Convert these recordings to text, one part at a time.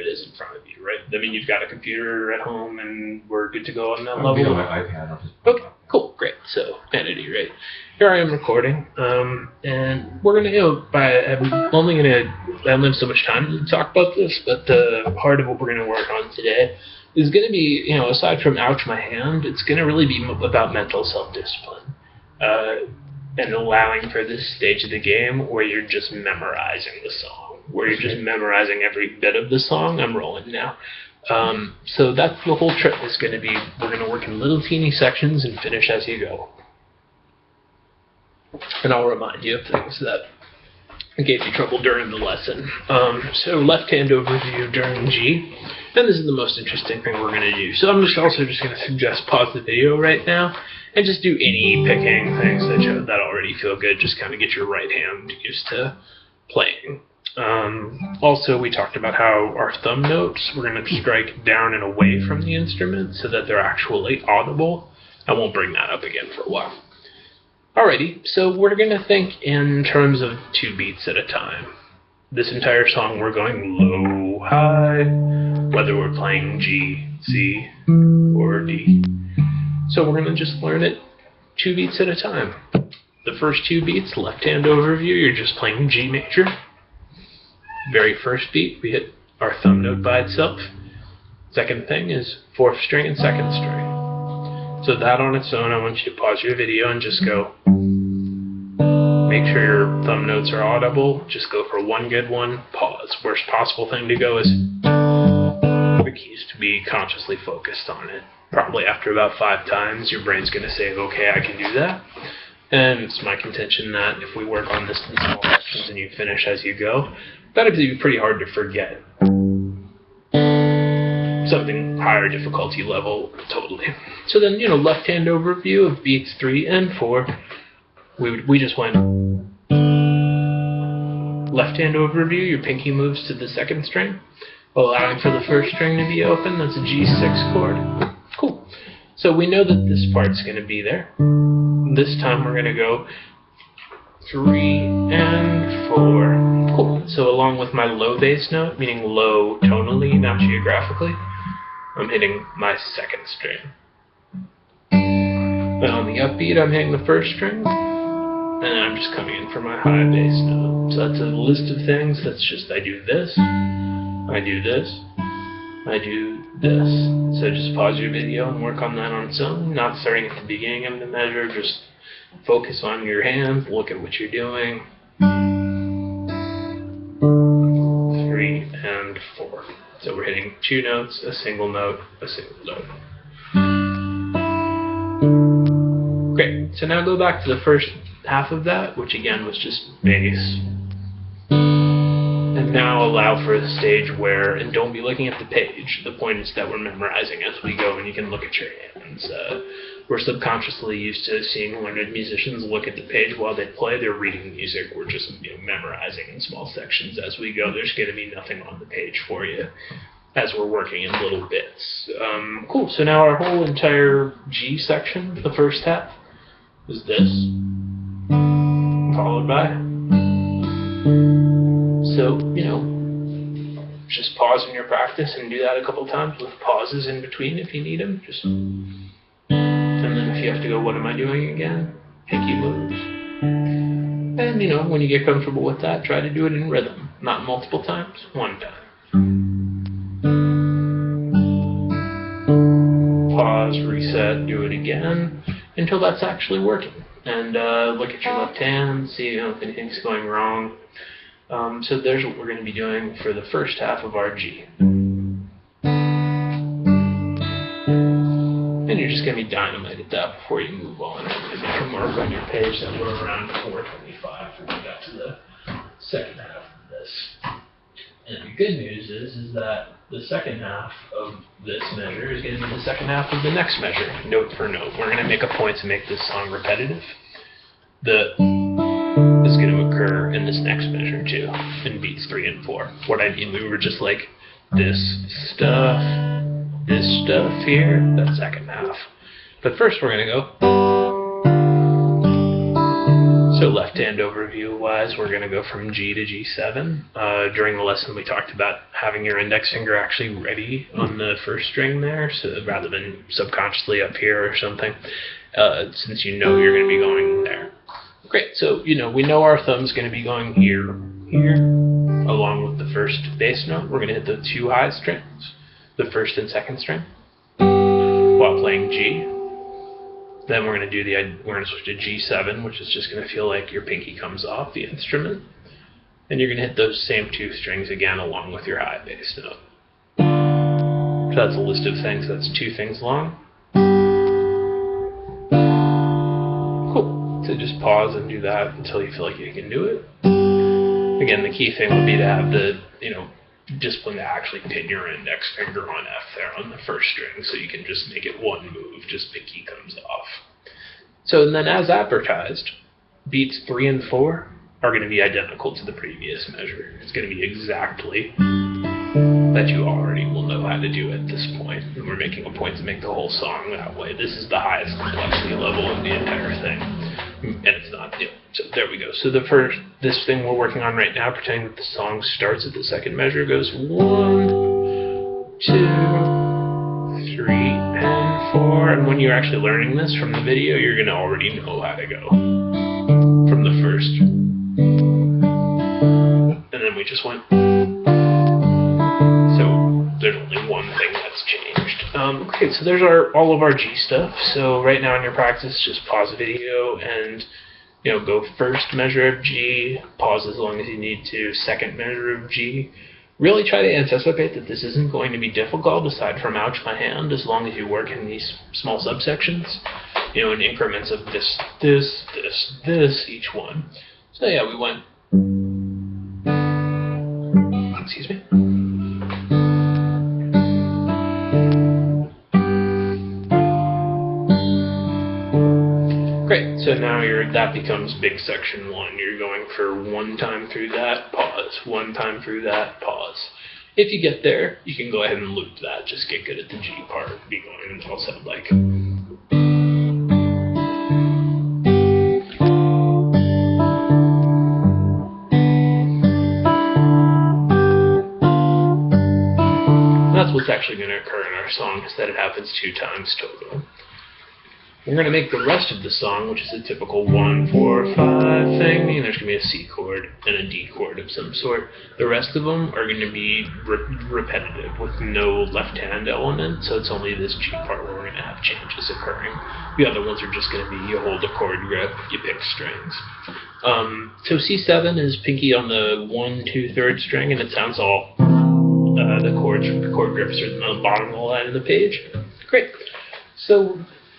is in front of you, right? I mean, you've got a computer at home, and we're good to go on that I'll be level. on my iPad. I'll just Okay, cool, great. So, vanity, right? Here I am recording, and we're gonna, I'm only gonna, I don't have so much time to talk about this, but the part of what we're gonna work on today is gonna be, aside from ouch my hand, it's gonna really be about mental self-discipline. And allowing for this stage of the game where you're just memorizing the song, where you're just memorizing every bit of the song. I'm rolling now. So that's the whole trip is going to be, we're going to work in little teeny sections and finish as you go. And I'll remind you of things that gave you trouble during the lesson. So left hand overview during G. And this is the most interesting thing we're going to do. So I'm just going to suggest pause the video right now and just do any picking things that already feel good. Just kind of get your right hand used to playing. Also, we talked about how our thumb notes, we're going to strike down and away from the instrument so that they're actually audible. I won't bring that up again for a while. Alrighty, so we're going to think in terms of 2 beats at a time. This entire song we're going low, high, whether we're playing G, C, or D. So we're going to just learn it 2 beats at a time. The first 2 beats, left hand overview, you're just playing G major. Very first beat, we hit our thumb note by itself. Second thing is 4th string and 2nd string. So that on its own, I want you to pause your video and just go. Make sure your thumb notes are audible. Just go for one good one, pause. Worst possible thing to go is the keys to be consciously focused on it. Probably after about 5 times, your brain's going to say, okay, I can do that. And it's my contention that if we work on this in small sections and you finish as you go, that'd be pretty hard to forget. Something higher difficulty level, totally. So then, left hand overview of beats 3 and 4. We just went left hand overview, your pinky moves to the 2nd string, allowing for the 1st string to be open. That's a G6 chord. Cool. So we know that this part's going to be there. This time we're going to go 3 and 4. Cool. So along with my low bass note, meaning low tonally, not geographically, I'm hitting my 2nd string. And on the upbeat, I'm hitting the 1st string, and I'm just coming in for my high bass note. So that's a list of things. That's just I do this, I do this, I do this. So just pause your video and work on that on its own, not starting at the beginning of the measure, just focus on your hands, look at what you're doing. 3 and 4. So we're hitting 2 notes, a single note, a single note. Great. So now go back to the first half of that, which again was just bass. And now allow for the stage where, and don't be looking at the page. The point is that we're memorizing as we go, and you can look at your hands. We're subconsciously used to seeing learned musicians look at the page while they play. They're reading music. We're just memorizing in small sections as we go. There's going to be nothing on the page for you as we're working in little bits. Cool. So now our whole entire G section, the first half, is this, followed by. So, just pause in your practice and do that a couple times with pauses in between if you need them. And then if you have to go, what am I doing again? Pinky moves. And, when you get comfortable with that, try to do it in rhythm. Not multiple times, one time. Pause, reset, do it again until that's actually working. And look at your left hand, see if anything's going wrong. So there's what we're going to be doing for the first half of our G. And you're just going to be dynamite at that before you move on. And you can mark on your page that we're around 425 when we got to the second half of this. And the good news is that the second half of this measure is going to be the second half of the next measure, note for note. We're going to make a point to make this song repetitive. The is going to occur in this next measure too, in beats 3 and 4. What I mean, we were just like this stuff here, that second half. But first we're going to go. So left hand overview wise, we're going to go from G to G7. During the lesson, we talked about having your index finger actually ready on the first string there, so rather than subconsciously up here or something, since you know you're going to be going there. Great, so we know our thumb's going to be going here, along with the first bass note. We're going to hit the two high strings, the first and second string, while playing G. Then we're going to switch to G7, which is just going to feel like your pinky comes off the instrument. And you're going to hit those same two strings again along with your high bass note. So that's a list of things. That's 2 things long. Cool. So just pause and do that until you feel like you can do it. Again, the key thing would be to have the, discipline to actually pin your index finger on F there on the first string, so you can just make it one move, just pinky comes off. So and then as advertised, beats 3 and 4 are going to be identical to the previous measure. It's going to be exactly that you already will know how to do at this point, and we're making a point to make the whole song that way. This is the highest complexity level of the entire thing, and it's not new. So there we go. So this thing we're working on right now, pretending that the song starts at the second measure, goes 1, 2, 3, and 4. And when you're actually learning this from the video, you're going to already know how to go from the first. And then we just went. So there's only one thing that's changed. Okay, so there's all of our G stuff. So right now in your practice, just pause the video and go first measure of G, pause as long as you need to, second measure of G. Really try to anticipate that this isn't going to be difficult, aside from ouch my hand, as long as you work in these small subsections, in increments of this, each one. So yeah, we went, excuse me. Great, so now that becomes big section 1. You're going for 1 time through that, pause, 1 time through that, pause. If you get there, you can go ahead and loop that. Just get good at the G part, be going, and it'll sound like. That's what's actually going to occur in our song, is that it happens 2 times total. We're going to make the rest of the song, which is a typical 1, 4, 5 thing, and there's going to be a C chord and a D chord of some sort. The rest of them are going to be repetitive with no left-hand element, so it's only this G part where we're going to have changes occurring. The other ones are just going to be you hold a chord grip, you pick strings. So C7 is pinky on the 1, 2, 3rd string, and it sounds all, the chord grips are on the bottom of the line of the page. Great. So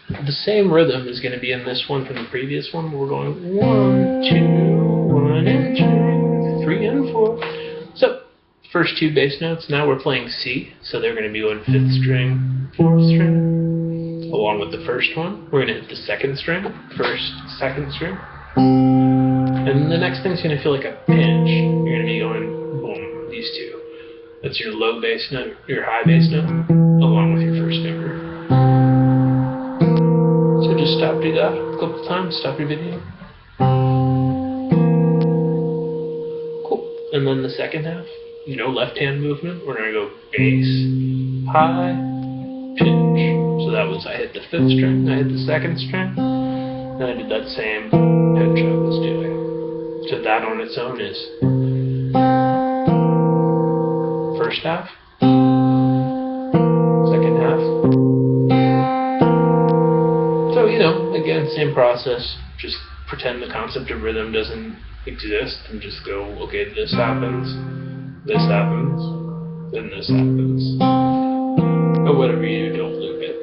the same rhythm is going to be in this one from the previous one. We're going 1, 2, 1 and 2, 3 and 4. So first 2 bass notes. Now we're playing C, so they're going to be on 5th string, 4th string, along with the first one. We're going to hit the 2nd string, 1st, 2nd string, and the next thing's going to feel like a pinch. You're going to be going boom, these 2. That's your low bass note, your high bass note, along with your first finger. So just stop, do that a couple times, stop your video. Cool. And then the second half, left hand movement, we're going to go bass, high, pinch. So that was, I hit the 5th string, I hit the 2nd string, and I did that same pinch I was doing. So that on its own is first half, second half. So, again, same process. Just pretend the concept of rhythm doesn't exist and just go, okay, this happens, then this happens. Or whatever you do, don't loop it.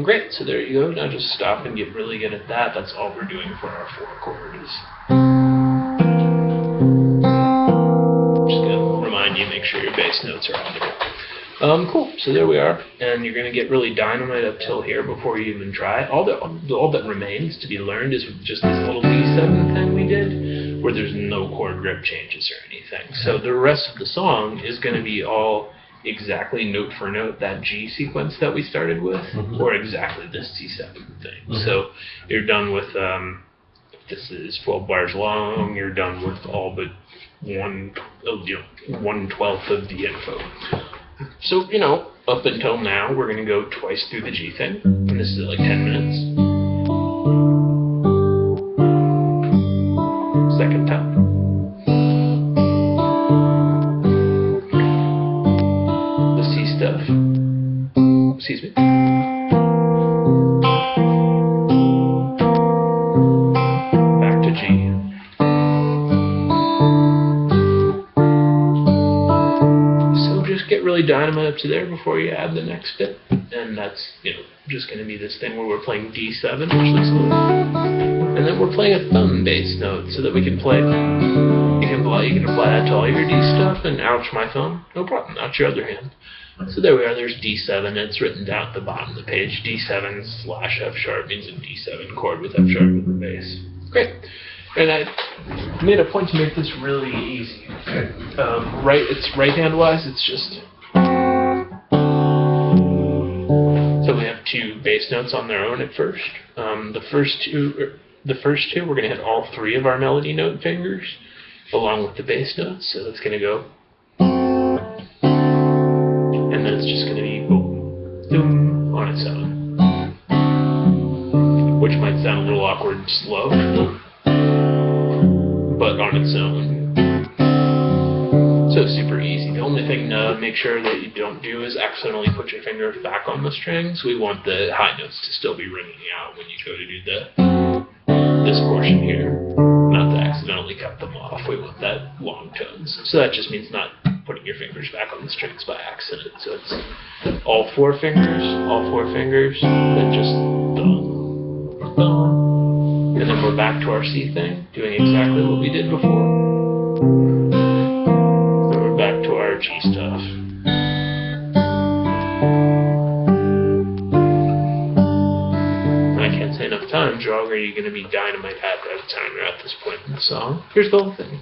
Great, so there you go. Now just stop and get really good at that. That's all we're doing for our 4 chords. Just gonna remind you, make sure your bass notes are audible. Cool, so there we are, and you're going to get really dynamite up till here before you even try. All that remains to be learned is just this little D7 thing we did, where there's no chord grip changes or anything. So the rest of the song is going to be all exactly note for note that G sequence that we started with, or exactly this C7 thing. So you're done with this is 12 bars long, you're done with all but 1/12 of the info. So, up until now, we're going to go twice through the G thing, and this is like 10 minutes. Second time. The C stuff. Excuse me. Back to G. Get really dynamite up to there before you add the next bit, and that's just going to be this thing where we're playing D7, which looks good, and then we're playing a thumb bass note so that we can play. You can apply that to all your D stuff, and ouch my thumb, no problem, ouch your other hand. So there we are. There's D7, and it's written down at the bottom of the page. D7/F sharp means a D7 chord with F sharp in the bass. Great. And I made a point to make this really easy. It's right-hand wise. It's just so we have two bass notes on their own at first. The first two, we're going to hit all three of our melody note fingers along with the bass notes. So that's going to go, and then it's just going to be boom, boom on its own, which might sound a little awkward and slow, but on its own. So super easy. The only thing to make sure that you don't do is accidentally put your finger back on the strings. We want the high notes to still be ringing out when you go to do this portion here, not to accidentally cut them off. We want that long tones. So that just means not putting your fingers back on the strings by accident. So it's all four fingers, then just thumb, thumb. And then we're back to our C thing, doing exactly what we did before. Then we're back to our G stuff. I can't say enough times, you're already going to be dynamite at the time you're at this point in the song. Here's the whole thing.